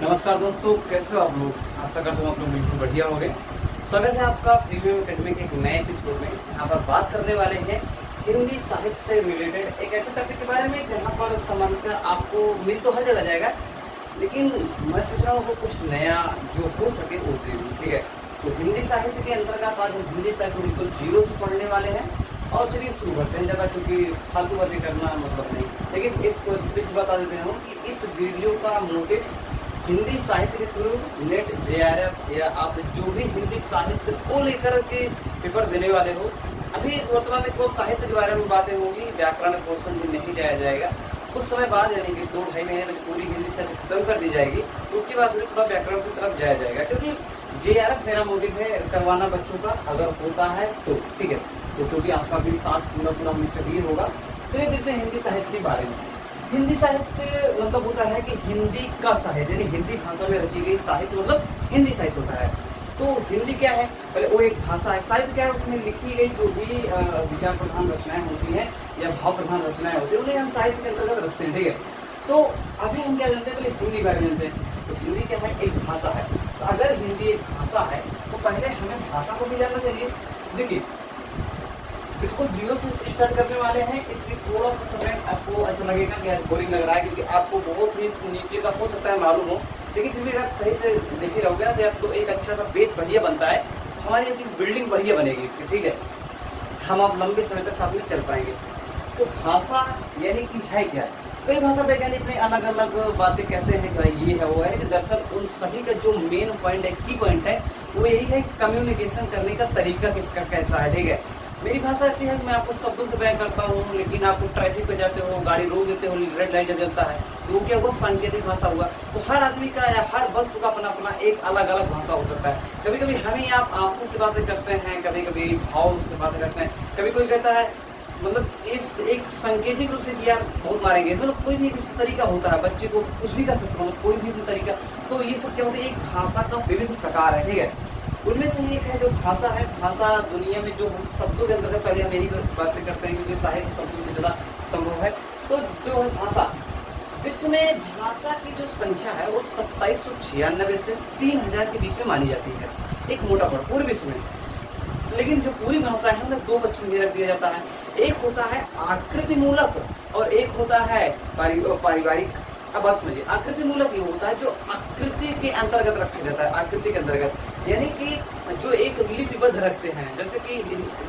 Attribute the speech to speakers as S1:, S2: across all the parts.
S1: नमस्कार दोस्तों, कैसे हो आप लोग। आशा करता हूँ आप लोग बिल्कुल बढ़िया होंगे। स्वागत है आपका प्रीमियम एकेडमी के एक नए एपिसोड में, जहाँ पर बात करने वाले हैं हिंदी साहित्य से रिलेटेड एक ऐसे टॉपिक के बारे में जहाँ पर सामान्यतः आपको मिल तो हर जगह जाएगा, लेकिन मैं सोच रहा हूँ वो कुछ नया जो हो सके वो दे दूँ। ठीक है, तो हिंदी साहित्य के अंतर्गत आज हम हिंदी साहित्य को बिल्कुल जीरो से पढ़ने वाले हैं। और चलिए शुरू करते हैं, ज़्यादा क्योंकि फालतू बातें करना मतलब नहीं, लेकिन एक छोटी सी बता देते हैं कि इस वीडियो का मोटिव हिंदी साहित्य के थ्रू नेट JRF या आप जो भी हिंदी साहित्य को लेकर के पेपर देने वाले हो, अभी वर्तमान में कुछ साहित्य के बारे में बातें होंगी, व्याकरण पोर्शन भी नहीं जाया जाएगा। कुछ समय बाद यानी कि 2-2.5 महीने में पूरी हिंदी साहित्य खत्म कर दी जाएगी, उसके बाद में थोड़ा व्याकरण की तरफ जाया जाएगा, क्योंकि JRF मेरा मोटिव है करवाना बच्चों का, अगर होता है तो ठीक है। तो क्योंकि आपका भी साथ पूरा हमें चाहिए होगा, तो ये देखते हैं हिंदी साहित्य के बारे में। हिंदी साहित्य मतलब होता है कि हिंदी का साहित्य, यानी हिंदी भाषा में रची गई साहित्य मतलब हिंदी साहित्य होता है। तो हिंदी क्या है, पहले वो एक भाषा है। साहित्य क्या है, उसमें लिखी गई जो भी विचार प्रधान रचनाएं होती हैं या भाव प्रधान रचनाएं होती हैं, उन्हें हम साहित्य के अंतर्गत रखते हैं। ठीक है, तो अभी हम क्या जानते हैं, पहले हिंदी बारे में जानते हैं। तो हिंदी क्या है, एक भाषा है। तो अगर हिंदी एक भाषा है तो पहले हमें भाषा को भी जानना चाहिए। देखिए, बिल्कुल जीरो से स्टार्ट करने वाले हैं, इसलिए थोड़ा सा समय आपको ऐसा लगेगा कि यार बोरिंग लग रहा है, क्योंकि आपको बहुत ही नीचे का हो सकता है मालूम हो, लेकिन फिर भी अगर सही से देखे रहोगे ना तो आपको एक अच्छा सा बेस बढ़िया बनता है, हमारी एक बिल्डिंग बढ़िया बनेगी इसकी। ठीक है, हम अब लंबे समय तक साथ में चल पाएंगे। तो भाषा यानी कि है क्या, कई भाषा वैज्ञानिक अपने अलग अलग बातें कहते हैं कि भाई ये है वो है, लेकिन दरअसल उन सभी का जो मेन पॉइंट है, की पॉइंट है, वो यही है कम्युनिकेशन करने का तरीका किसका कैसा है। ठीक है, मेरी भाषा ऐसी है कि मैं आपको शब्दों से बयां करता हूँ, लेकिन आप ट्रैफिक पे जाते हो, गाड़ी रोक देते हो, रेड लाइट जब जलता है, तो वो क्या हुआ, सांकेतिक भाषा हुआ। तो हर आदमी का या हर वस्तु का अपना अपना एक अलग अलग भाषा हो सकता है। कभी कभी हम ही आप आंखों से बातें करते हैं, कभी कभी भाव से बातें करते हैं, कभी कोई कहता है मतलब इस एक सांकेतिक रूप से कि यार बहुत मारेंगे, मतलब कोई भी किसी तरीका होता है, बच्चे को कुछ भी कर सकते हो, कोई भी तरीका। तो ये सब क्या होता है, एक भाषा का विभिन्न प्रकार है। ठीक है, उनमें से एक है जो भाषा है। भाषा दुनिया में जो हम शब्दों के अंदर, पहले हम यही बातें करते हैं क्योंकि साहित्य शब्दों से ज़्यादा संभव है। तो जो है भाषा, विश्व में भाषा की जो संख्या है वो 2796 से 3000 के बीच में मानी जाती है, एक मोटा पड़ पूरे विश्व में। लेकिन जो पूरी भाषा है उन्हें दो बच्चों में रख दिया जाता है, एक होता है आकृति मूलक और एक होता है पारिवारिक। अब बात समझिए, आकृति मूलक ये होता है जो आकृति के अंतर्गत रखा जाता है, आकृति के अंतर्गत, यानी कि जो एक लिपिबद्ध रखते हैं, जैसे कि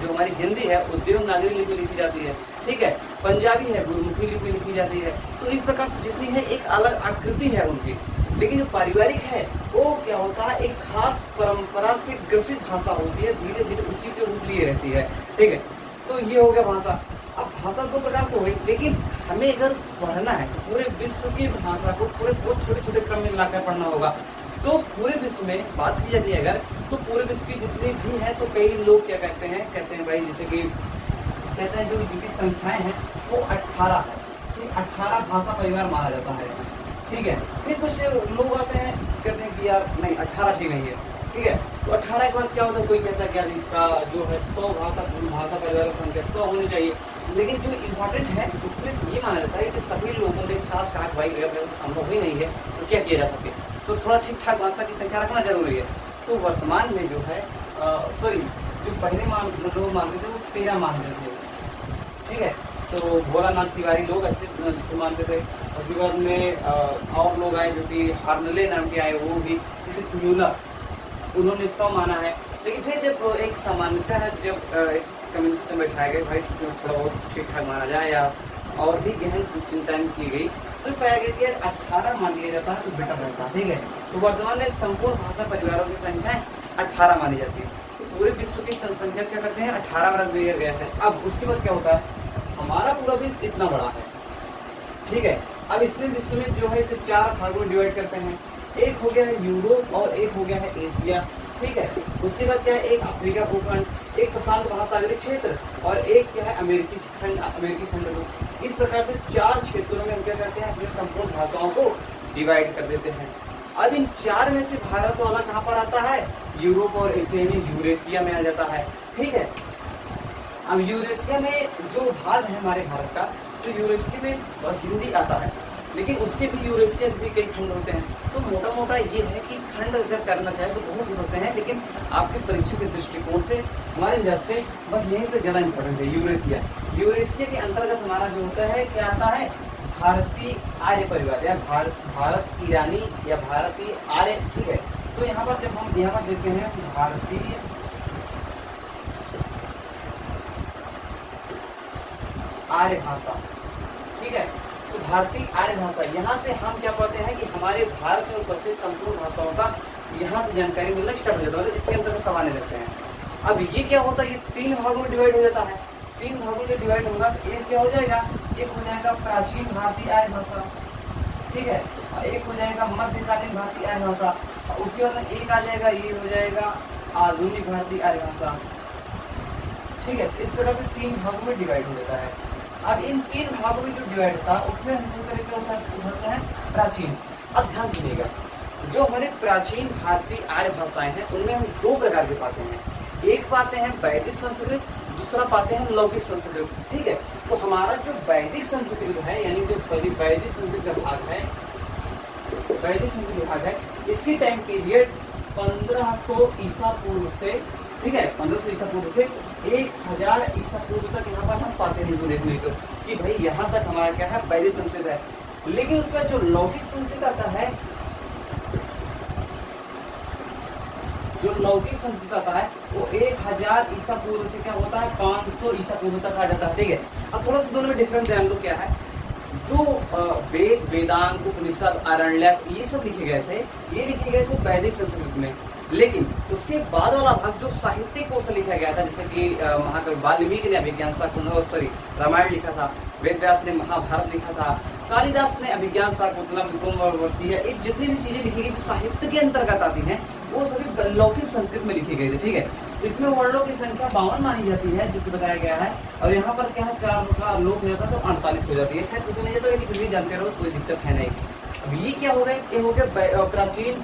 S1: जो हमारी हिंदी है वो देवनागरी लिपि लिखी जाती है। ठीक है, पंजाबी है गुरमुखी लिपि लिखी जाती है। तो इस प्रकार से जितनी है एक अलग आकृति है उनकी। लेकिन जो पारिवारिक है वो क्या होता है, एक खास परंपरा से ग्रसित भाषा होती है, धीरे धीरे उसी के रूप लिए रहती है। ठीक है, तो ये हो गया भाषा। अब भाषा दो प्रकार से हो गई, लेकिन हमें अगर पढ़ना है तो पूरे विश्व की भाषा को पूरे बहुत छोटे छोटे क्रम में लाकर पढ़ना होगा। तो पूरे विश्व में बात की जाती है अगर, तो पूरे विश्व की जितनी भी है, तो कई लोग क्या कहते हैं भाई, जैसे कि कहते हैं जो जिनकी संख्याएं हैं वो 18 है, 18 भाषा परिवार माना जाता है। ठीक है, फिर कुछ लोग आते हैं कहते हैं कि यार नहीं 18 ठीक नहीं है। ठीक है, तो 18 के बाद क्या होता है, कोई कहता है कि यार इसका जो है 100 भाषा परिवार की संख्या 100 होनी चाहिए। लेकिन जो इम्पोर्टेंट है उसमें ये माना जाता है कि सभी लोगों के साथ कहा भाई अगर संभव ही नहीं है तो क्या किया जा सके, तो थोड़ा ठीक ठाक भाषा की संख्या रखना जरूरी है। तो वर्तमान में जो है जो पहले लोग मानते थे वो 13 मानते थे। ठीक है, तो भोलानाथ तिवारी लोग ऐसे मानते थे। उसके बाद में और लोग आए जो कि हार्नले नाम के आए, वो भी उन्होंने 100 माना है। लेकिन फिर जब एक सामान्यता है, जब कम्युनिटी से बैठाए गए भाई थोड़ा बहुत ठीक ठाक माना जाए या और भी गहन चिंतन की गई, तो पाया गया कि यार 18 मान लिया जाता है तो बेटर रहता है। ठीक है, तो वर्तमान में संपूर्ण भाषा परिवारों की संख्या 18 मानी जाती है। तो पूरे विश्व की जनसंख्या क्या करते हैं, 18 में रख दिया गया है। अब उसके बाद क्या होता है, हमारा पूरा विश्व इतना बड़ा है। ठीक है, अब इसमें विश्व में जो है इसे 4 भागों में डिवाइड करते हैं। एक हो गया है यूरोप और एक हो गया है एशिया। ठीक है, उसके बाद क्या है, एक अफ्रीका भूखंड, एक प्रशांत महासागरीय क्षेत्र और एक क्या है अमेरिकी खंड। इस प्रकार से 4 क्षेत्रों में हम क्या करते हैं, अपनी संपूर्ण भाषाओं को डिवाइड कर देते हैं। अब इन 4 में से भारत वाला कहाँ पर आता है, यूरोप और एशिया में यूरेशिया में आ जाता है। ठीक है, अब यूरेशिया में जो भाग है हमारे भारत का, तो यूरेशिया में हिंदी आता है। लेकिन उसके भी यूरेशिया के भी कई खंड होते हैं। तो मोटा मोटा ये है कि खंड अगर करना चाहे तो बहुत हो सकते हैं, लेकिन आपके परीक्षा के दृष्टिकोण से हमारे नजर से बस यहीं पर ज़्यादा इंपॉर्टेंट है यूरेशिया। यूरेशिया के अंतर्गत हमारा जो होता है क्या आता है, भारतीय आर्य परिवार या भारत ईरानी या भारतीय आर्य, ठीक है। तो यहाँ पर जब हम यहाँ पर देखते हैं भारतीय आर्य भाषा, ठीक है। तो भारतीय आर्य भाषा, यहाँ से हम क्या पढ़ते हैं कि हमारे भारत में उपस्थित संपूर्ण भाषाओं का यहाँ से जानकारी मिलना स्टार्ट हो जाता है, मतलब इसके अंतर्गत सब आने लगते हैं। अब ये क्या होता है, ये 3 भागों में डिवाइड हो जाता है। 3 भागों में डिवाइड होगा तो एक क्या हो जाएगा, एक हो जाएगा प्राचीन भारतीय आर्य भाषा, ठीक है, और एक हो जाएगा मध्यकालीन भारतीय आर्य भाषा, और उसके बाद में एक आ जाएगा, ये हो जाएगा आधुनिक भारतीय आर्य भाषा, ठीक है। इस प्रकार से 3 भागों में डिवाइड हो जाता है। अब इन 3 भागों में जो डिवाइड था उसमें हम सब तरीके होता है प्राचीन। अब ध्यान दीजिएगा, जो हमारे प्राचीन भारतीय आर्य भाषाएं हैं उनमें हम 2 प्रकार के पाते हैं। एक पाते हैं वैदिक संस्कृत, दूसरा पाते हैं लौकिक संस्कृत, ठीक है। तो हमारा जो वैदिक संस्कृत है, यानी जो वैदिक संस्कृत का भाग है, वैदिक संस्कृत भाग है, इसकी टाइम पीरियड 1500 ईसा पूर्व से, ठीक है, 1500 ईसा पूर्व से 1000 ईसा पूर्व तक यहाँ पर हम पाते हैं इसको देखने को कि भाई यहाँ तक हमारा क्या है, वैदिक संस्कृत है। लेकिन उसका जो लौकिक संस्कृत आता है, जो लौकिक संस्कृत आता है वो 1000 ईसा पूर्व से क्या होता है, 500 ईसा पूर्व तक आ जाता है, ठीक है। अब थोड़ा सा दोनों में डिफरेंस जान लो क्या है। जो वेद, वेदांत, उपनिषद, आरण्यक ये सब लिखे गए थे, ये लिखे गए थे वैदिक संस्कृत में। लेकिन उसके बाद वाला भाग जो साहित्य कोश लिखा गया था, जैसे कि महाकवि वाल्मीकि ने अभिज्ञान शाकुंतलम रामायण लिखा था, वेद व्यास ने महाभारत लिखा था, कालिदास ने अभिज्ञान शाकुंतलम विक्रमोर्वशीय, ये जितनी भी चीजें लिखी गई जो साहित्य के अंतर्गत आती हैं वो सभी लौकिक संस्कृत में लिखी गई थी, ठीक है। इसमें वर्णों की संख्या 52 मानी जाती है, जो कि बताया गया है। और यहाँ पर क्या है, 4 का लोप हो जाता है तो 48 हो जाती है। खैर कुछ नहीं जाता, लेकिन फिर भी जानते रहो, कोई दिक्कत है नहीं। अब ये क्या हो गए, ये हो गया प्राचीन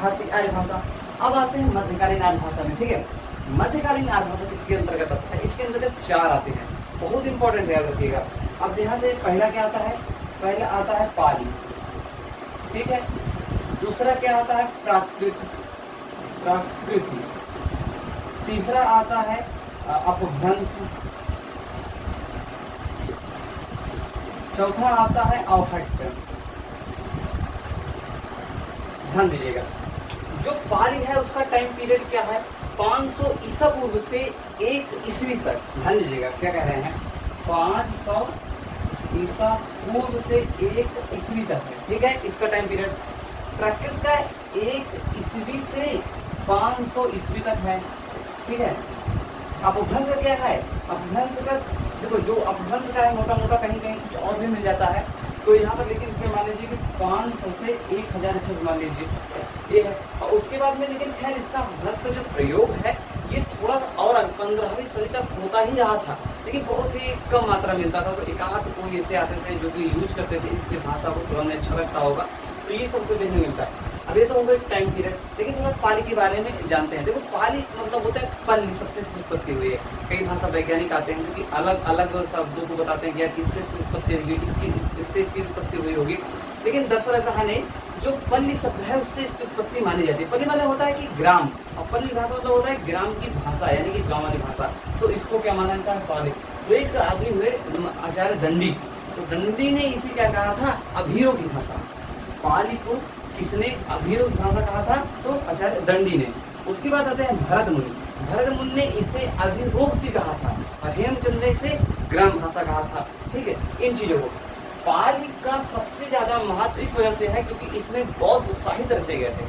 S1: भारतीय आर्य भाषा। अब आते हैं मध्यकालीन आर्य भाषा में, ठीक है। मध्यकालीन आर्य भाषा किसके अंतर्गत आता है, इसके अंतर्गत 4 आते हैं, बहुत इंपॉर्टेंट याद रखिएगा। अब यहाँ से पहला क्या आता है, पहला आता है पाली, ठीक है। दूसरा क्या आता है, प्राकृत, तीसरा आता है अपभ्रंश, चौथा आता है अवहट्ट। ध्यान दीजिएगा, जो पाली है उसका टाइम पीरियड क्या है, 500 ईसा पूर्व से 1 ईस्वी तक। ध्यान दीजिएगा क्या कह रहे हैं, 500 ईसा पूर्व से 1 ईस्वी तक है, ठीक है, इसका टाइम पीरियड। प्राकृत का 1 ईस्वी से 500 ईस्वी तक है, ठीक है। अपभ्रंश का क्या है, अपभ्रंश का देखो, जो अपभ्रंश का है मोटा मोटा कहीं कहीं कुछ और भी मिल जाता है, तो यहाँ पर लेकिन इसमें मान लीजिए कि 500 से 1000 इसमें मान लीजिए ये है। और उसके बाद में लेकिन खैर इसका अपभ्रंश का जो प्रयोग है ये थोड़ा और 15वीं सदी तक होता ही रहा था, लेकिन बहुत ही कम मात्रा मिलता था। तो एकाध कोई ऐसे आते थे जो कि यूज करते थे, इससे भाषा को थोड़ा अच्छा लगता होगा, तो ये सबसे देखने मिलता है। अब ये तो होगा टाइम पीरियड, लेकिन थोड़ा पाली के बारे में जानते हैं। देखो पाली मतलब होता है पल्ली, सबसे इसकी उत्पत्ति हुई है। कई भाषा वैज्ञानिक आते हैं जो कि अलग अलग शब्दों को बताते हैं कि यार किससे इसकी उत्पत्ति हुई, इससे इसकी उत्पत्ति हुई होगी, लेकिन दरअसल ऐसा है नहीं। जो पल्ली शब्द है उससे इसकी उत्पत्ति मानी जाती है। पल्ली मतलब होता है कि ग्राम, और पल्ली भाषा मतलब होता है ग्राम की भाषा, यानी कि गाँव वाली भाषा, तो इसको क्या माना जाता है, पाली। तो एक आदमी हुए आचार्य दंडी, तो दंडी ने इसे क्या कहा था, अभीरों की भाषा। पाली को किसने अभीरों की भाषा कहा था, तो आचार्य दंडी ने। उसके बाद आते हैं भरत मुनि। भरत मुनि ने इसे अभिरोक्ति कहा था, और हेमचंद्र ने इसे ग्राम भाषा कहा था, ठीक है। इन चीजों को पाली का सबसे ज्यादा महत्व इस वजह से है क्योंकि इसमें बौद्ध साहित्य रचे गए थे।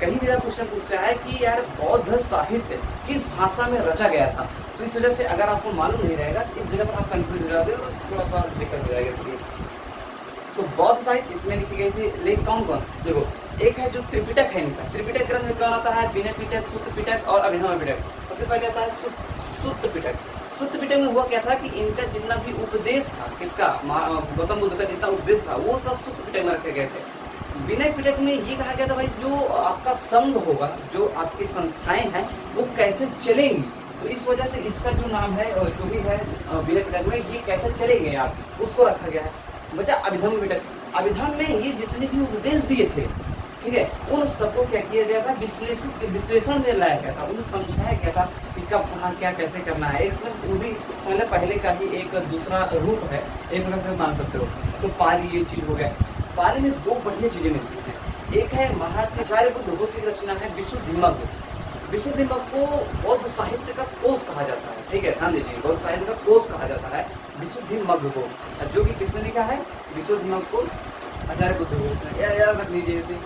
S1: कहीं भी क्वेश्चन पूछता है कि यार बौद्ध साहित्य किस भाषा में रचा गया था, तो इस वजह से अगर आपको मालूम नहीं रहेगा इस जगह पर आप कंफ्यूज हो जाओगे और थोड़ा सा दिक्कत हो जाएगी। तो बौद्ध साहित्य इसमें लिखी गई थी, लेकिन कौन कौन, देखो एक है जो त्रिपिटक है इनका। त्रिपिटक ग्रंथ में कौन आता है, विनय पिटक, सुत्त पिटक और अभिनव पिटक। सबसे पहले आता है सुत्त पिटक। सुत्त पिटक में हुआ क्या था कि इनका जितना भी उपदेश था, किसका, गौतम बुद्ध का जितना उपदेश था वो सब सुत्त पिटक में रखे गए थे। विनय पिटक में ये कहा गया था भाई जो आपका संघ होगा, जो आपकी संस्थाएं हैं वो कैसे चलेंगी, तो इस वजह से इसका जो नाम है जो भी है विनय पिटक में, ये कैसे चलेंगे आप, उसको रखा गया है। बचा अभिधम्म पिटक। अभिधम्म में ये जितने भी उपदेश दिए थे, ठीक है, उन सबको क्या किया गया था, विश्लेषण में लाया गया था, उन्हें समझाया गया था कि कब कहाँ क्या कैसे करना है। एक वो भी मतलब पहले का ही एक दूसरा रूप है, एक प्रकार से मान सकते हो। तो पाली ये चीज हो गया। पाली में दो बढ़िया चीजें मिलती हैं, एक है महर्षि आचार्य बुद्ध की रचना है विशुद्धिमग्ग। विशुद्धिमग्ग को बौद्ध साहित्य का कोश कहा जाता है, ठीक है, ध्यान दीजिए, बौद्ध साहित्य का कोश कहा जाता है विशुद्धिमग्ग को, जो कि किसने लिखा है, विशुद्धिमग्ग को आचार्य बुद्ध को। याद रख लीजिए इसे।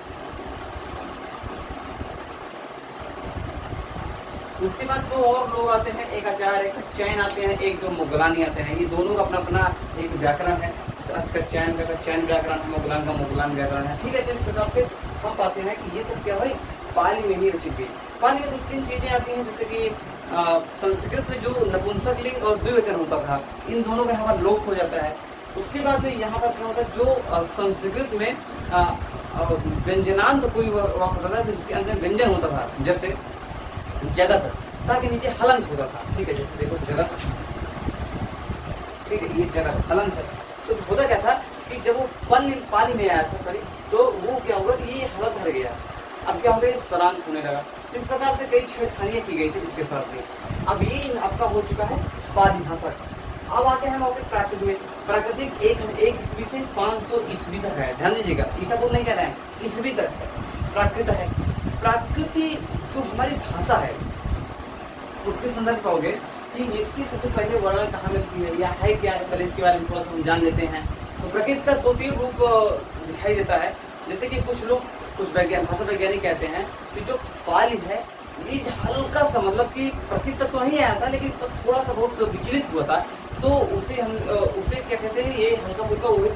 S1: उसके बाद दो और लोग आते हैं, एक आचार्य एक चैन आते हैं, एक दो मुगलानी आते हैं। ये दोनों का अपना अपना एक व्याकरण है। आज का चैन व्याकरण है, मुगलान का मुगलान व्याकरण है, ठीक है। तो इस प्रकार से हम पाते हैं कि ये सब क्या है, पाली में ही रचित गई। पाली में दो तीन चीजें आती हैं, जैसे कि संस्कृत में जो नपुंसक लिंग और द्विवचन होता था, इन दोनों का यहाँ पर लोप हो जाता है। उसके बाद में यहाँ पर क्या होता है, जो संस्कृत में व्यंजनांत कोई वाक्य होता था जिसके अंदर व्यंजन होता था, जैसे जगत ताकि नीचे हलंत होता था, ठीक है, जैसे देखो जगत, ठीक है, ये जगत हलंत है। तो होता क्या था कि जब वो पाली में आया था, सॉरी, तो वो क्या हुआ कि ये हलंत हट गया, अब क्या हो गया, सरांत होने लगा। तो इस प्रकार से कई छेड़खानियां की गई थी इसके साथ में। अब ये आपका हो चुका है पाली भाषा। अब आते हैं हम आपके प्राकृत में। प्राकृतिक एक ईस्वी से 500 ईस्वी तक है, ध्यान दीजिएगा, ईसा को नहीं कह रहे हैं, ईस्वी तक प्राकृत है। प्राकृति जो हमारी भाषा है उसके संदर्भ पाओगे कि इसकी सबसे पहले वर्णन कहाँ मिलती है या है क्या है, पहले इसके बारे में थोड़ा सा हम जान लेते हैं। तो प्रकृति का दो तीन रूप दिखाई देता है, जैसे कि कुछ भाषा वैज्ञानिक कहते हैं कि जो पाली है ये हल्का सा, मतलब कि प्रकृति तक तो नहीं आया था लेकिन बस थोड़ा सा बहुत विचलित हुआ था, तो उसे क्या कहते हैं, ये हल्का फुल्का वही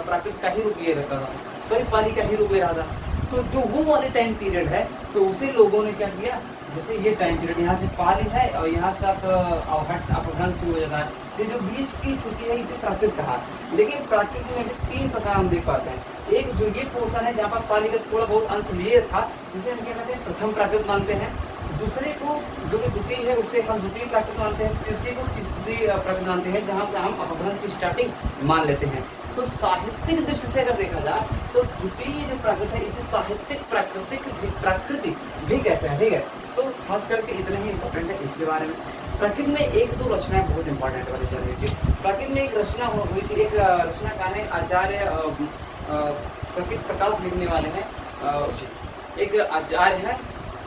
S1: प्राकृत का ही रूप लिए रहता था, सॉरी पाली का ही रूप ले रहा था। तो जो वो वाले टाइम पीरियड है, तो उसे लोगों ने क्या किया, जैसे ये टाइम पीरियड यहाँ से पाली है और यहाँ तक अपभ्रंश शुरू हो जाता है, ये जो बीच की स्थिति है इसे प्राकृत कहा। लेकिन प्राकृत में भी तीन प्रकार हम देख पाते हैं। एक जो ये पोर्शन है जहाँ पर पाली का थोड़ा बहुत अंश लिए था, जिसे हम क्या कहते हैं प्रथम प्राकृत मानते हैं। दूसरे को जो कि द्वितीय है उसे हम द्वितीय प्राकृत मानते हैं। तृतीय को तृतीय प्राकृत मानते हैं, जहाँ से हम अपभ्रंश की स्टार्टिंग मान लेते हैं। तो साहित्यिक दृष्टि से अगर देखा जाए तो द्वितीय जो प्राकृत है इसे साहित्यिक प्राकृतिक भी कहते हैं, ठीक है। तो खास करके इतना ही इम्पोर्टेंट है इसके बारे में। प्राकृत में एक दो रचनाएं बहुत इंपॉर्टेंट वाली जान लीजिए। प्राकृत में एक रचना हुई थी, एक रचना का है आचार्य प्रकृत प्रकाश लिखने वाले हैं, एक आचार्य है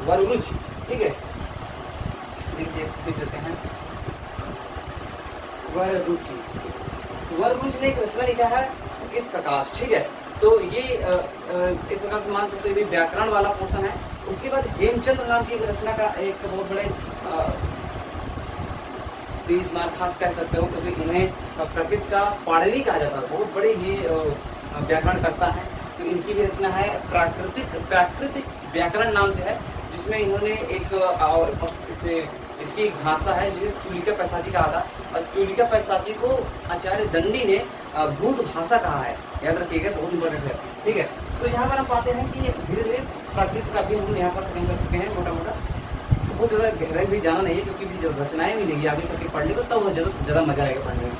S1: वररुच, ठीक है, देख देते हैं वररुचि। वररुच ने एक रचना लिखा है प्रकृत प्रकाश, ठीक है। तो ये एक प्रकार से मान सकते हैं व्याकरण वाला पोर्शन है। उसके बाद हेमचंद्र नाम की एक रचना का एक बहुत बड़े 30 मार्क खास कह सकते हो, क्योंकि इन्हें प्रकृत का पाणिनि कहा जाता है, बहुत बड़े ये व्याकरण करता है। तो इनकी भी रचना है प्राकृतिक व्याकरण नाम से है, जिसमें इन्होंने एक इसकी एक भाषा है जिसे चूलिका पैसाची कहा था, और चूलिका पैसाची को आचार्य दंडी ने भूत भाषा कहा है, याद रखिएगा, बहुत इंपॉर्टेंट है, ठीक है। तो यहाँ पर हम पाते हैं कि धीरे धीरे प्राकृत का भी हम यहाँ पर खत्म कर चुके हैं, मोटा मोटा, बहुत ज़्यादा गहराई भी जाना नहीं है, क्योंकि भी जब रचनाएं मिलेगी आगे चल के पढ़ने को तब ज़्यादा मजा आएगा पढ़ने में।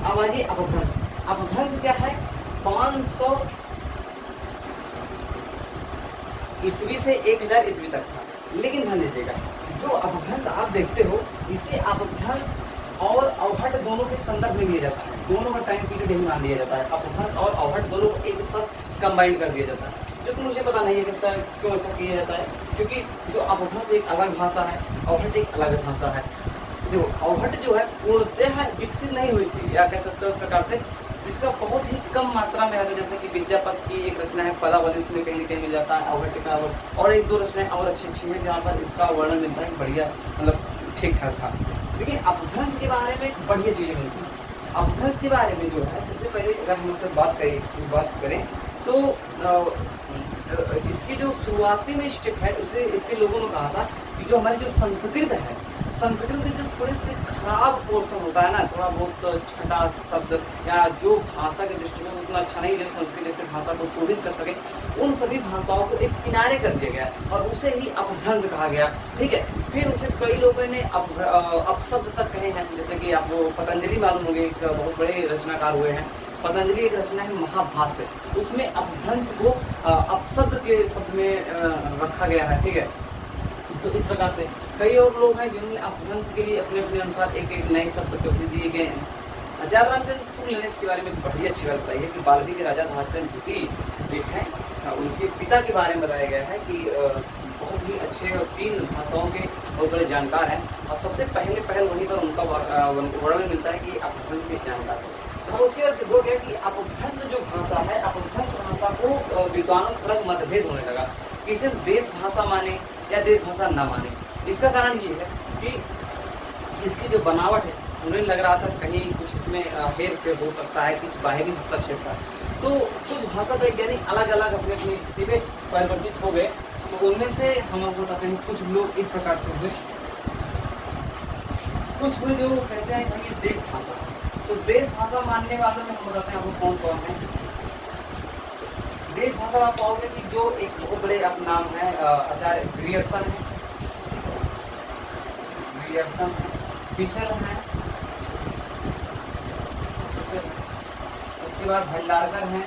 S1: अब आइए अपभ्रंश। अपभ्रंश क्या है, 500 ईस्वी से 1000 ईस्वी तक था। लेकिन ध्यान दीजिएगा, जो अपभ्रंश आप देखते हो इसे अपभ्रंश और अवहट दोनों के संदर्भ में लिया जाता है, दोनों का टाइम पीरियड यही मान लिया जाता है। अपभ्रंश और अवहट दोनों को एक साथ कंबाइंड कर दिया जाता है, जो कि मुझे पता नहीं है कि क्यों ऐसा किया जाता है, क्योंकि जो अपभ्रंश एक अलग भाषा है, अवहट एक अलग भाषा है। जो अवहट जो है पूर्णतः विकसित नहीं हुई थी, या कह सकते हो एक प्रकार से, जिसका बहुत ही कम मात्रा में आता है, जैसे कि विद्यापति की एक रचना है पदावली, उसमें कहीं न कहीं मिल जाता है अवहट का, और एक दो रचनाएं और अच्छी हैं जहाँ पर इसका वर्णन मिलता है, बढ़िया, मतलब ठीक ठाक था। लेकिन अपभ्रंश के बारे में बढ़िया चीजें मिलती हैं। अपभ्रंश के बारे में जो है, सबसे पहले अगर हम उससे बात करें तो इसकी जो शुरुआती में स्टेप है, इसके लोगों ने कहा था कि जो हमारी जो संस्कृत है, संस्कृत के जो थोड़े से खराब पोर्शन होता है ना, थोड़ा बहुत छठा शब्द या जो भाषा के दृष्टिकोण उतना अच्छा नहीं, जैसे संस्कृत जैसे भाषा को शोधित कर सके, उन सभी भाषाओं को एक किनारे कर दिया गया और उसे ही अपभ्रंश कहा गया, ठीक है। फिर उसे कई लोगों ने अपशब्द तक कहे हैं, जैसे कि आपको पतंजलि मालूम होंगे, एक बहुत बड़े रचनाकार हुए हैं, पतंजलि एक रचना है महाभाष्य, उसमें अपभ्रंश को अपशब्द के शब्द में रखा गया है, ठीक है। तो इस प्रकार से कई और लोग हैं जिन्होंने अपभ्रंश के लिए अपने अपने अनुसार एक एक नए शब्द को भी दिए गए हैं। आचार्य रामचंद्र शुक्ल ने इसके बारे में बड़ी अच्छी बात बताई है कि वाल्मीकि राजा धारसेन द्वितीय एक है, उनके पिता के बारे में बताया गया है कि बहुत ही अच्छे और 3 भाषाओं के बहुत बड़े जानकार हैं, और सबसे पहल वहीं पर उनका वर्णन मिलता है कि अपभ्रंश के जानकार है। तो उसके बाद वो क्या कि अपभ्रंश जो भाषा है, अपभ्रंश भाषा को विद्वानों पर मतभेद होने लगा कि इसे देश भाषा माने या देश भाषा ना माने। इसका कारण ये है कि इसकी जो बनावट है, उन्हें लग रहा था कहीं कुछ इसमें हेर फेर हो सकता है, कुछ बाहरी हस्तक्षेप का। तो कुछ भाषा वैज्ञानिक अलग अलग अपनी अपनी स्थिति में परिवर्तित हो गए। तो उनमें से हम आपको बताते हैं कुछ लोग इस प्रकार से हुए, कुछ हुए जो कहते हैं कि ये देश भाषा। तो देश भाषा मानने वालों में हम बताते हैं आपको कौन कौन है। देश भाषा आप पाओगे कि जो एक बहुत बड़े आप नाम है आचार्य ग्रियर्सन है, ग्रियर्सन है, पिसल है, उसके बाद भंडारकर हैं,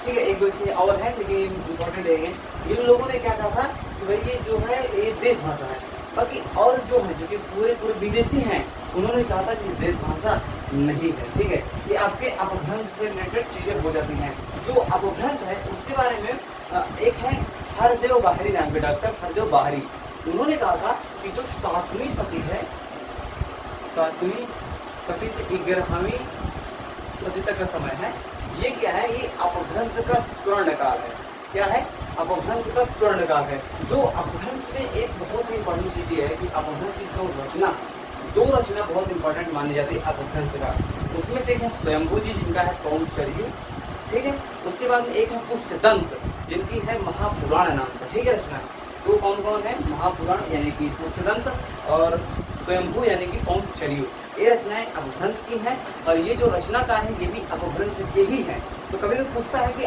S1: ठीक है। एक दो से और है लेकिन इम्पोर्टेंट है। इन लोगों ने क्या कहा था कि भाई ये जो है ये देश भाषा है। बाकी और जो है जो कि पूरे विदेशी हैं, उन्होंने कहा था कि देश भाषा नहीं है, ठीक है। ये आपके अपभ्रंश से रिलेटेड चीजें हो जाती हैं। जो अपभ्रंश है उसके बारे में एक है हरदेव बाहरी नाम के डॉक्टर हरदेव बाहरी, उन्होंने कहा था कि जो 7वीं सदी है, 7वीं सदी से 11वीं सदी तक का समय है, ये क्या है, ये अपभ्रंश का स्वर्ण काल है। क्या है? अपभ्रंश का स्वर्ण काल है। जो अपभ्रंश में एक बहुत ही इंपॉर्टेंट चीज है कि अपभ्रंश की जो रचना, 2 रचना बहुत इंपॉर्टेंट मानी जाती है अपभ्रंश का। उसमें से एक है स्वयंभू जी जिनका है पौंचर्यु, ठीक है। उसके बाद में एक है पुष्यदंत जिनकी है महापुराण नाम का, ठीक है, रचना। तो कौन कौन है? महापुराण यानी कि पुष्यदंत और स्वयंभू यानी कि पौंचर्यु, ये रचनाएं अपभ्रंश की हैं। और ये जो रचनाकार है ये भी अपभ्रंश के ही हैं। तो कभी भी पूछता है कि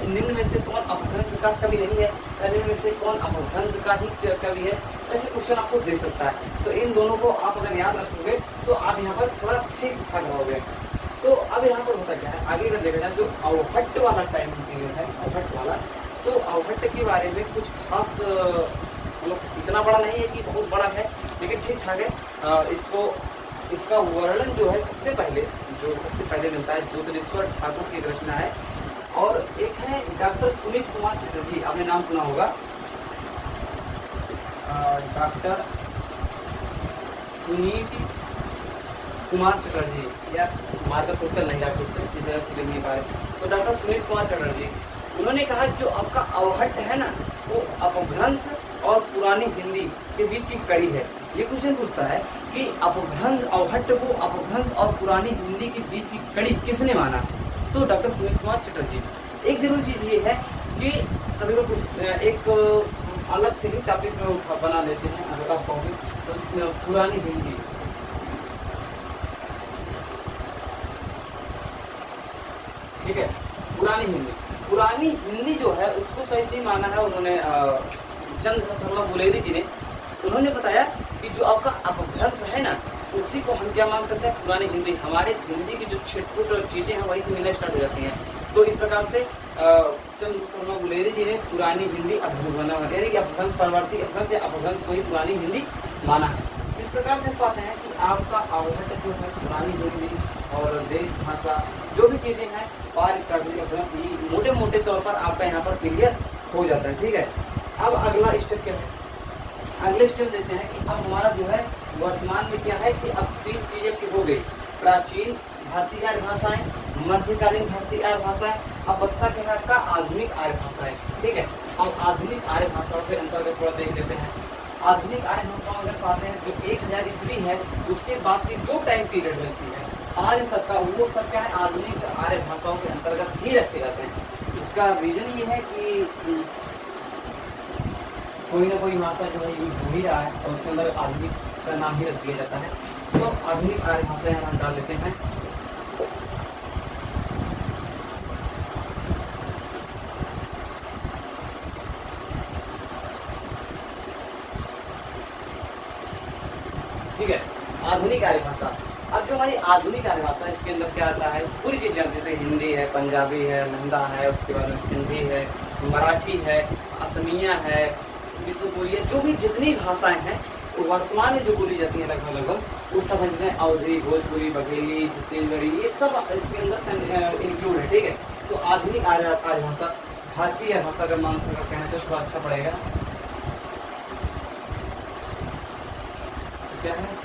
S1: निम्न में से कौन अपभ्रंश का कवि नहीं है, या निम्न में से कौन अपभ्रंश का ही कवि है, ऐसे क्वेश्चन आपको दे सकता है। तो इन दोनों को आप अगर याद रखोगे तो आप यहाँ पर थोड़ा ठीक ठाक रहोगे। तो अब यहाँ पर होता क्या है, आगे अगर देखा जाए जो अवहट्ट वाला टाइम पीरियड है, अवहट्ट वाला, तो अवहट्ट के बारे में कुछ खास मतलब इतना बड़ा नहीं है कि बहुत बड़ा है, लेकिन ठीक ठाक है। इसका वर्णन जो है सबसे पहले मिलता है ज्योतिरेश्वर ठाकुर की रचना है। और एक है डॉक्टर सुनीत कुमार चटर्जी, आपने नाम सुना होगा, डॉक्टर सुनीत कुमार चटर्जी, या मार्ग क्वेश्चन नहीं रहा खुद से, इस वजह से नहीं पा रहे। तो डॉक्टर सुनीत कुमार चटर्जी, उन्होंने कहा जो आपका अवहट्ट है ना, वो अपभ्रंश और पुरानी हिंदी के बीच की कड़ी है। ये क्वेश्चन पूछता है कि अपभ्रंश, अवहट्ट को अपभ्रंश और पुरानी हिंदी के बीच की कड़ी किसने माना? तो डॉक्टर सुनीत कुमार चटर्जी। एक जरूरी चीज ये है कि कभी लोग एक अलग से ही टॉपिक बना लेते हैं, अगर आप कहोगे तो पुरानी हिंदी, ठीक है, पुरानी हिंदी जो है उसको सही से माना है उन्होंने चंद्र शर्मा बुलेरी जी ने। उन्होंने बताया कि जो आपका अपभ्रंश है ना, उसी को हम क्या मान सकते हैं, पुरानी हिंदी। हमारे हिंदी की जो छिटपुट और चीजें हैं वहीं से मिलना स्टार्ट हो जाती हैं। तो इस प्रकार से चंद्र शर्मा बुलेरी जी ने पुरानी हिंदी अपभ्रंश माना, यानी कि अपभ्रंश परवर्ती अपभ्रंश या अपभ्रंश को ही पुरानी हिंदी माना है। इस प्रकार से पाते हैं कि आपका अवहट्ट जो है पुरानी हिंदी और देश भाषा जो भी चीजें हैं मोटे मोटे तौर पर आपका यहाँ पर क्लियर हो जाता है, ठीक है। अब अगला स्टेप क्या है? अगले स्टेप देते हैं कि अब हमारा जो है वर्तमान में क्या है कि अब 3 चीजें की हो गई, प्राचीन भारतीय आर्य भाषाएं, मध्यकालीन भारतीय आर्य भाषाएं, अब बचता क्या है आपका आधुनिक आर्य भाषाएं, ठीक है। अब आधुनिक आर्य भाषाओं के अंतर्गत थोड़ा देख लेते हैं। आधुनिक आर्य भाषाओं अगर पाते हैं जो 1000 ईस्वी है, उसके बाद की जो टाइम पीरियड मिलती है आज तक का, वो सब क्या है आधुनिक आर्य भाषाओं के अंतर्गत ही रखे जाते हैं। उसका रीजन ये है कि कोई ना कोई भाषा जो है यूज हो ही रहा है और उसके अंदर आधुनिक का नाम ही रख दिया जाता है। तो आधुनिक आर्य भाषाएं हम डाल लेते हैं। ठीक है, आधुनिक आर्य भाषा। अब अब जो हमारी आधुनिक आर्य भाषा है इसके अंदर क्या आता है, पूरी चीज़ जानते हैं, जैसे हिंदी है, पंजाबी है, लहंदा है, उसके बाद में सिंधी है, मराठी है, असमिया है, बिशुपुरी है, जो भी जितनी भाषाएं हैं वर्तमान में जो बोली जाती है लगभग वो समझ में अवधी, भोजपुरी, बघेली, छत्तीसगढ़ी, ये सब इसके अंदर इंक्लूड है। ठीक है, तो आधुनिक आर्य भाषा, भारतीय आर्य भाषा अगर मान कर कहना चाहिए थोड़ा अच्छा पड़ेगा। तो क्या है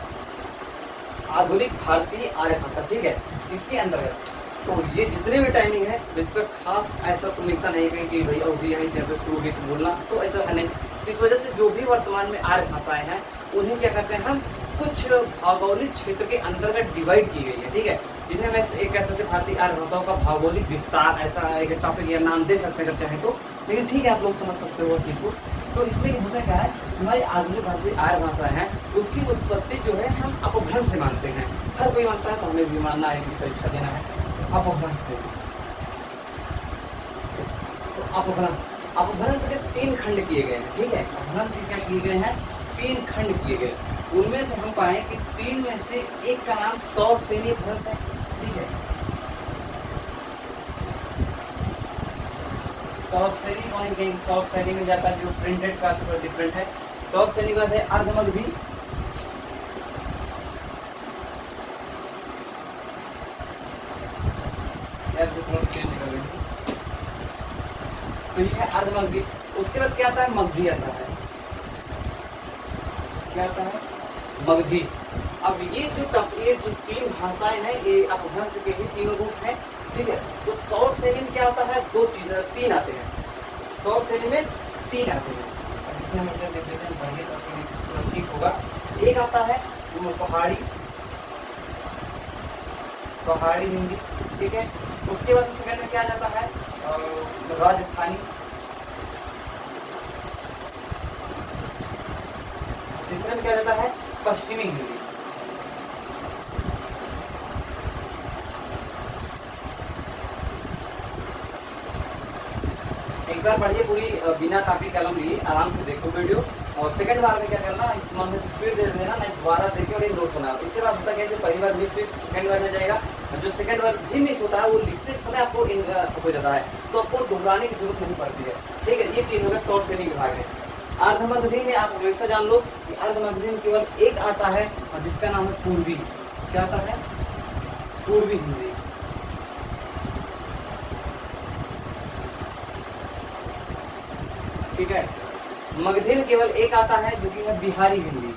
S1: आधुनिक भारतीय आर्य भाषा। ठीक है, इसके अंदर है तो ये जितने भी टाइमिंग है इसका खास ऐसा तो मिलता नहीं है कि भाई अवधि यहीं से शुरू हुई तो बोलना, तो ऐसा है नहीं। इस वजह से जो भी वर्तमान में आर्य भाषाएं हैं उन्हें क्या करते हैं हम कुछ भौगोलिक क्षेत्र के अंतर्गत डिवाइड की गई है। ठीक है, जिन्हें मैं एक कह सकते भारतीय आर्य भाषाओं का भौगोलिक विस्तार, ऐसा एक टॉपिक या नाम दे सकते हैं अगर चाहे तो, लेकिन ठीक है आप लोग समझ सकते हो वो चीज़ को। तो इसमें होता क्या है, हमारी आधुनिक भारतीय आर्य भाषा है उसकी उत्पत्ति जो है हम अपभ्रंश से मानते हैं। हर कोई मानता है तो हमें भी मानना है कि परीक्षा देना है अपभ्रंश से। तो अपभ्रंश के 3 खंड किए गए हैं। ठीक है, अपभ्रंश के क्या किए गए हैं, 3 खंड किए गए। उनमें से हम पाए कि 3 में से एक का नाम सौरसेनी अपभ्रंश है। ठीक है, सौरसेनी कौन कहेंगे, सौरसेनी में जाता है जो प्रिंटेड का थोड़ा डिफरेंट है। सौरसेनी का है अर्धमगधी, तो ये है अर्धमगधी। उसके बाद क्या आता है, मगधी आता है। क्या आता है, मगधी। अब ये जो 3 भाषाएं हैं ये अपभ्रंश के ही 3 रूप हैं। ठीक है, तो सौरसेनी में क्या होता है, 3 आते हैं। सौरसेनी में 3 आते हैं। इसमें हम इसे देख लेते हैं, पढ़िए तो थोड़ा ठीक होगा। एक आता है पहाड़ी हिंदी। ठीक है, उसके बाद सेकंड में क्या जाता है, राजस्थानी। तीसरे में क्या जाता है, पश्चिमी हिंदी। एक बार पढ़िए पूरी बिना कापी कलम लिए, आराम से देखो वीडियो। और सेकंड बार में क्या करना, इस स्पीड दे देना, नहीं दोबारा देखिए और एक नोट बनाओ। इससे बात होता है कि पहली बार मिस हुई सेकंड बार में जाएगा, जो सेकंड बार भी मिस होता है वो लिखते समय आपको हो जाता है, तो आपको दोहराने की जरूरत नहीं पड़ती है। ठीक है, ये 3 हो गए सौरसेनी विभाग है। अर्धमगधी में आप हमेशा जान लो कि अर्धमगधी में केवल एक आता है जिसका नाम है पूर्वी। क्या आता है, पूर्वी हिंदी। ठीक है, मगधी में केवल एक आता है जो कि है बिहारी हिंदी।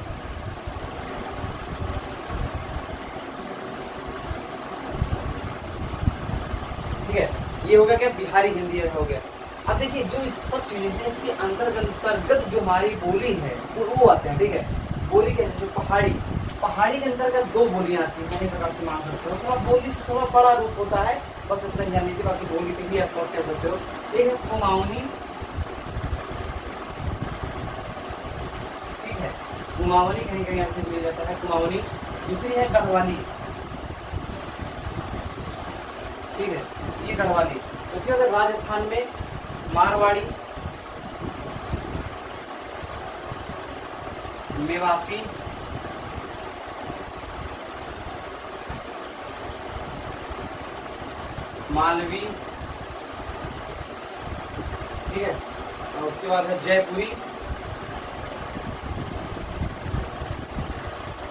S1: ठीक है, ये हो गया क्या, बिहारी हिंदी हो गया। अब देखिए जो इस सब चीजें हैं इसके अंतर्गत जो हमारी बोली है वो आते हैं। ठीक है, बोली के जो पहाड़ी के अंतर्गत 2 बोलियां आती हैं, एक प्रकार से मान सकते हो। थोड़ा बोली से थोड़ा बड़ा रूप होता है, बस उतना ही जान लीजिए, बाकी बोली के ही आसपास कह सकते हो। एक है कुमाऊनी। ठीक है, कुमाऊनी कहीं कहीं ऐसे मिल जाता है कुमाऊनी। दूसरी है गढ़वाली। ठीक है, ये गढ़वाली। उसके बाद राजस्थान में मारवाड़ी, मेवाती, मालवी। ठीक है, और उसके बाद है जयपुरी।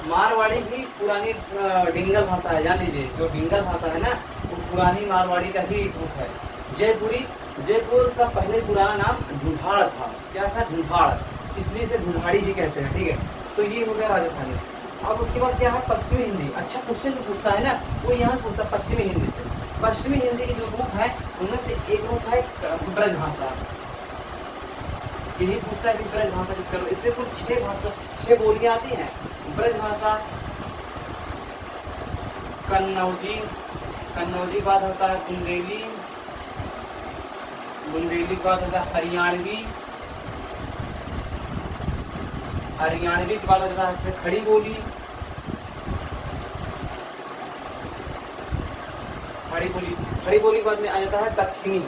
S1: मारवाड़ी भी पुरानी डिंगल भाषा है, जान लीजिए जो डिंगल भाषा है ना वो पुरानी मारवाड़ी का ही रूप है। जयपुरी, जयपुर का पहले पुराना नाम ढूंढाड़ था। क्या था, ढूंढाड़, इसलिए से ढूंढाड़ी भी कहते हैं। ठीक है, तो ये हो गया राजस्थानी। अब उसके बाद क्या है, पश्चिमी हिंदी। अच्छा क्वेश्चन जो पूछता है ना वो यहाँ से पूछता है पश्चिमी हिंदी से। पश्चिमी हिंदी के जो रूप है उनमें से एक रूप है ब्रज भाषा। यही पूछता है कि ब्रज भाषा किसका, इसमें कुल 6 बोलियां आती हैं। ब्रज भाषा, कन्नौजी बाद होता है बुंदेली, बुंदेली बाद होता है हरियाणवी के बाद होता है खड़ी बोली, खड़ी बोली के बाद में आ जाता है दक्षिणी।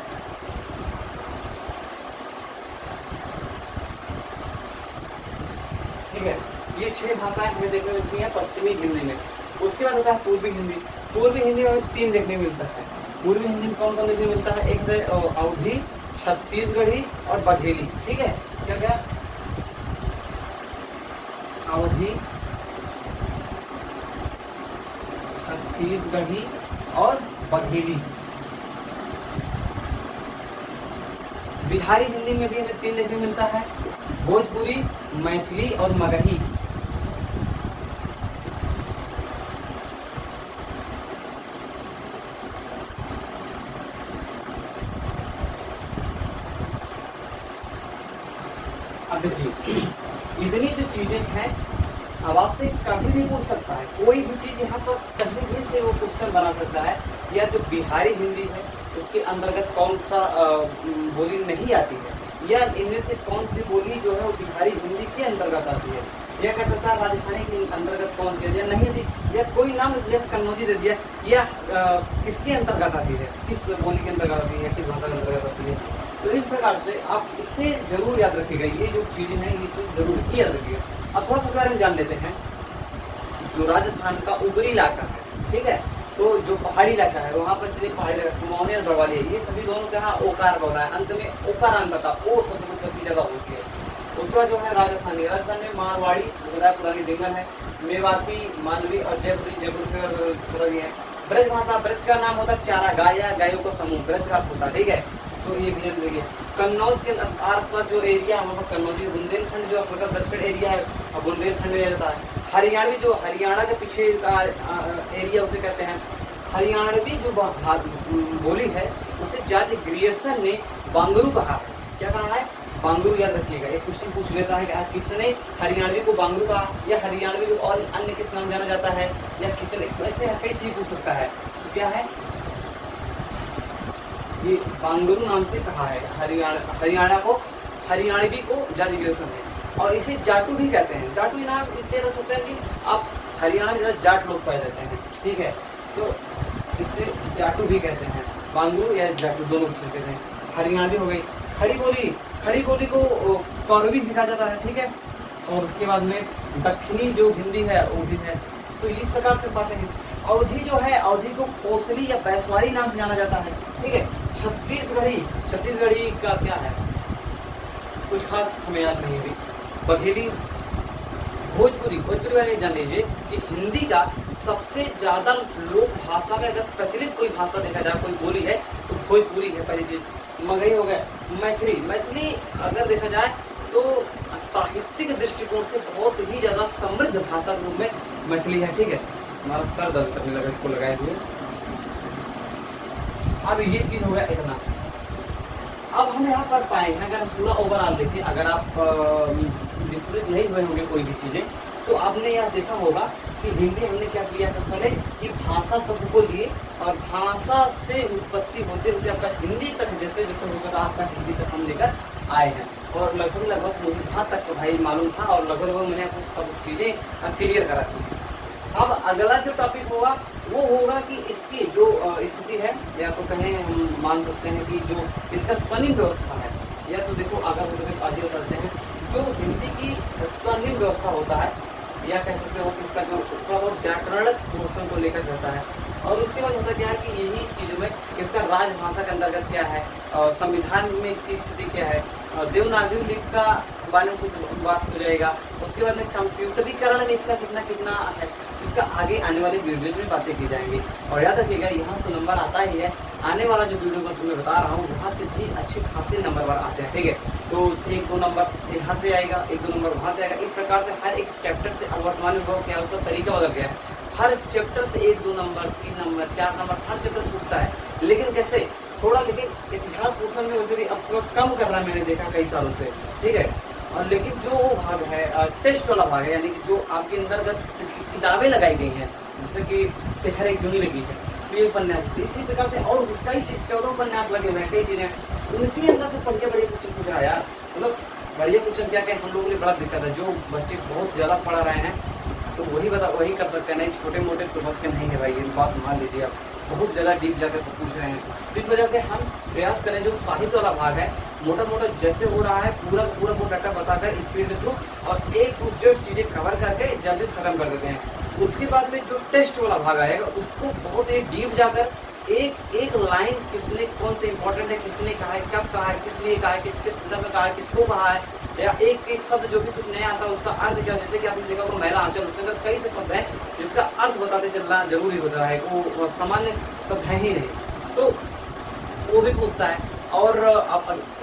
S1: ठीक है, ये 6 भाषाएं हमें देखने मिलती हैं पश्चिमी हिंदी में। उसके बाद होता है पूर्वी हिंदी। पूर्वी हिंदी में हमें 3 देखने को मिलता है। पूर्वी हिंदी में कौन कौन देखने को मिलता है? एक है अवधी, छत्तीसगढ़ी और बघेली। ठीक है, क्या क्या? अवधी, छत्तीसगढ़ी और बघेली। बिहारी हिंदी में भी हमें 3 देखने को मिलता है, भोजपुरी, मैथिली और मगही। अब देखिए इतनी जो चीजें हैं, अब आपसे कभी भी पूछ सकता है कोई भी चीज यहाँ पर, कहीं भी से वो क्वेश्चन बना सकता है। या जो बिहारी हिंदी है उसके अंतर्गत कौन सा बोली नहीं आती है, या इनमें से कौन सी बोली जो है वो बिहारी हिंदी के अंतर्गत आती है, या कह सकता है राजस्थानी के अंतर्गत कौन सी है, या नहीं थी, या कोई नाम इसलिए कन्नौजी दे दिया, या किसके अंतर्गत आती है, किस बोली के अंतर्गत आती है, किस भाषा के अंतर्गत आती है। तो इस प्रकार से आप इससे जरूर याद रखिएगा, ये जो चीजें हैं ये चीज जरूर ही याद रखिएगा। अब थोड़ा सा बारे में जान लेते हैं। जो राजस्थान का ऊपरी इलाका है, ठीक है, तो जो पहाड़ी इलाका है वहाँ पर चलिए पहाड़ी इलाका मोहनी और बड़वाली है, ये सभी दोनों का यहाँ ओकार बोल रहा है, अंत में ओकार अंत था, ओ शब्द की उत्पत्ति जगह होती है। उसके बाद जो है राजस्थान में मारवाड़ी पुरानी डिंगल है, मेवाती, मालवी और जयपुरी, जयपुर है। ब्रज भाषा, ब्रज का नाम होता है चारा गाय या गायों का समूह, ब्रज का अर्थ होता है। ठीक है, तो ये भी जान लीजिए। कन्नौज के आसपास जो एरिया है वहाँ पर कन्नौजी, बुंदेलखंड जो आपका दक्षिण एरिया है बुंदेलखंड में रहता है। हरियाणवी जो हरियाणा के पीछे का एरिया उसे कहते हैं। हरियाणवी जो बोली है उसे जॉर्ज ग्रियर्सन ने बांगरू कहा है। क्या कहा है? बांगरू। याद रखिएगा, एक क्वेश्चन पूछ लेता है कि किसने हरियाणवी को बांगरू कहा, या हरियाणवी को और अन्य किस नाम जाना जाता है, या किसने, ऐसे कई चीज पूछ सकता है। तो क्या है? ये बांगरू नाम से कहा है। हरियाणा को, हरियाणवी को जॉर्ज ग्रियर्सन ने। और इसे जाटू भी कहते हैं। जाटू नाम इसलिए रख सकते हैं कि आप हरियाणा में जाट लोग पाए जाते हैं। ठीक है, तो इसे जाटू भी कहते हैं, बांगरू या जाटू दोनों कहते हैं। हरियाणवी हो गई। खड़ी बोली, खड़ी बोली को कौरवी भी कहा जाता है। ठीक है, और उसके बाद में दक्षिणी जो हिंदी है वो भी है। तो इस प्रकार से बातें हैं। अवधी जो है, अवधी को कोसली या बैसवारी नाम से जाना जाता है। ठीक है, छत्तीसगढ़ी, छत्तीसगढ़ी का क्या है कुछ खास हमें याद नहीं है। बघेली, भोजपुरी, भोजपुरी वाले जान लीजिए कि हिंदी का सबसे ज्यादा लोक भाषा में अगर प्रचलित कोई भाषा देखा जाए, कोई बोली है तो भोजपुरी है पहली चीज। मगही हो गए। मैथिली, मैथिली अगर देखा जाए तो साहित्यिक दृष्टिकोण से बहुत ही ज्यादा समृद्ध भाषा के रूप में मैथिली है। ठीक है, हमारा सर दर्द करने लगा इसको लगाए हुए। अब ये चीज हो गया इतना। अब हम यहाँ पर पाए हैं, अगर हम पूरा ओवरऑल देखें, अगर आप विस्तृत नहीं हुए होंगे कोई भी चीजें, तो आपने यह देखा होगा कि हिंदी हमने क्या किया सबसे पहले कि भाषा शब्द को लिए और भाषा से उत्पत्ति होते होते आपका हिंदी तक जैसे जैसे होकर आपका हिंदी तक हम लेकर आए हैं। और लगभग मुझे जहाँ तक तो भाई मालूम था और लगभग मैंने आपको सब चीजें क्लियर करा दी। अब अगला जो टॉपिक होगा वो होगा कि इसकी जो स्थिति है, या तो कहें हम मान सकते हैं कि जो इसका स्वनिम व्यवस्था है, या तो देखो अगर हो सके आज बताते हैं जो हिंदी की स्वनिम व्यवस्था होता है, या कह सकते हो कि इसका जो थोड़ा बहुत व्याकरण पोर्शन को लेकर रहता है। और उसके बाद होता क्या है कि यही चीज़ों में इसका राजभाषा के अंतर्गत क्या है, संविधान में इसकी स्थिति क्या है, देवनागरी लिपि का बारे में कुछ बात हो जाएगा। उसके बाद में कंप्यूटरीकरण में इसका कितना कितना है, इसका आगे आने वाले वीडियो में बातें की जाएंगी। और याद रखिएगा यहाँ से नंबर आता ही है, आने वाला जो वीडियो मैं तुम्हें बता रहा हूँ वहाँ से भी अच्छे खासे नंबर आते हैं। ठीक है, तो 1-2 नंबर यहाँ से आएगा, 1-2 नंबर वहाँ से आएगा। इस प्रकार से हर एक चैप्टर से अब वर्तमान में क्या है उसका तरीका बदल गया है। हर चैप्टर से 1-2 नंबर, 3 नंबर, 4 नंबर हर चैप्टर पूछता है। लेकिन कैसे थोड़ा, लेकिन इतिहास पोर्शन में वैसे भी अब थोड़ा कम कर रहा है, मैंने देखा कई सालों से। ठीक है, और लेकिन जो भाग है टेस्ट वाला भाग है, यानी कि जो आपके अंतर्गत किताबें लगाई गई हैं, जैसे कि शेखर एक जूनी लगी है, तो ये उपन्यास, इसी प्रकार से और कई चीज 14 उपन्यास लगे हुए हैं, कई चीजें उनके अंदर से बढ़िया क्वेश्चन पूछ रहा है यार। मतलब बढ़िया क्वेश्चन क्या क्या हम लोगों ने बड़ा दिक्कत है, जो बच्चे बहुत ज्यादा पढ़ रहे हैं तो वही कर सकते हैं, नहीं छोटे मोटे तो बस के नहीं है भाई, ये बात मान लीजिए आप, बहुत ज़्यादा डीप जाकर पूछ रहे हैं। इस वजह से हम प्रयास करें जो साहित्य वाला भाग है मोटा मोटा जैसे हो रहा है पूरा पूरा वो डाटा बताकर स्क्रीन के थ्रू और एक टू जेड चीज़ें कवर करके जल्दी से खत्म कर देते हैं। उसके बाद में जो टेस्ट वाला भाग आएगा उसको बहुत ही डीप जाकर एक एक लाइन किसने कौन से इंपॉर्टेंट है, किसने कहा है, कब कहा है, किस लिए कहा है, किसके संदर्भ में कहा है, किसको कहा है, या एक एक शब्द जो भी कुछ नया आता है उसका अर्थ क्या है। जैसे कि आपने देखा होगा महिला आंचल, उसके अंदर कई से शब्द हैं जिसका अर्थ बताते चलना जरूरी होता है, वो सामान्य शब्द है ही नहीं, तो वो भी पूछता है। और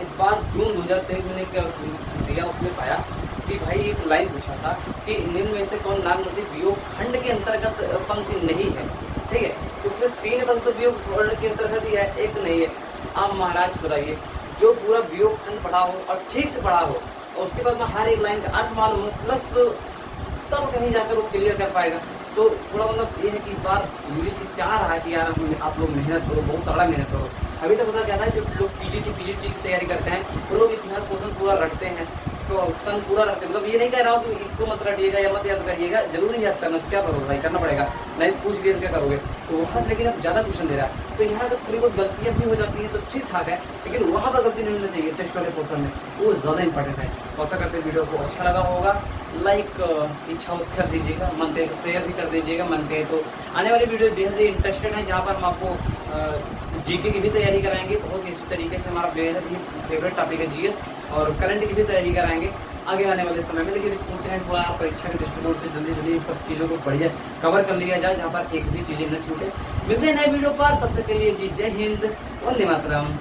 S1: इस बार जून 2023 में क्या दिया, उसमें पाया कि भाई एक लाइन पूछा था कि निम्न में से कौन नागमती वियोग खंड के अंतर्गत पंक्ति नहीं है, ठीक है। तो उसमें 3 पंक्ति वियोग खंड के अंतर्गत ही है, एक नहीं है। आप महाराज बताइए, जो पूरा वियोग खंड पढ़ा हो और ठीक से पढ़ा हो और उसके बाद में हर एक लाइन का अर्थ मालूम हो, प्लस तब कहीं जाकर वो क्लियर कर पाएगा। तो थोड़ा मतलब ये है कि इस बार यूजीसी चाह रहा है कि यार आप लोग मेहनत करो, बहुत तगड़ा मेहनत करो। अभी तक पता क्या था, जो लोग टीजीटी पीजीटी की तैयारी करते हैं वो लोग इतिहास क्वेश्चन पूरा रटते हैं, तो सन पूरा रखते हैं। मतलब ये नहीं कह रहा हूँ कि इसको मत रटिएगा या मत याद करिएगा, जरूरी याद करना, तो क्या करोगे भाई, करना पड़ेगा, नहीं पूछ लिए तो क्या करोगे। तो वहाँ लेकिन अब ज़्यादा क्वेश्चन दे रहा है, तो यहाँ अगर थोड़ी बहुत गलतियाँ भी हो जाती हैं तो ठीक ठाक है, लेकिन वहाँ पर गलती नहीं होनी चाहिए टेस्ट वाले क्वेश्चन में, वो ज़्यादा इंपॉर्टेंट है। तो ऐसा करते वीडियो को अच्छा लगा होगा, लाइक इच्छा हो कर दीजिएगा, मन कहे तो शेयर भी कर दीजिएगा, मन कहे तो आने वाली वीडियो बेहद ही इंटरेस्टेड है, जहाँ पर हम आपको जीके की भी तैयारी कराएंगे बहुत ही अच्छी तरीके से। हमारा बेहद ही फेवरेट टॉपिक है जीएस, और करंट की भी तैयारी कराएंगे आगे आने वाले समय में। लेकिन सोच रहे हैं थोड़ा परीक्षा के दृष्टिकोण से जल्दी जल्दी सब चीज़ों को बढ़िया कवर कर लिया जाए, जहाँ पर एक भी चीज़ें न छूटे। मिलते हैं नए वीडियो पर, तब तक के लिए जी जय हिंद, वंदे मातरम।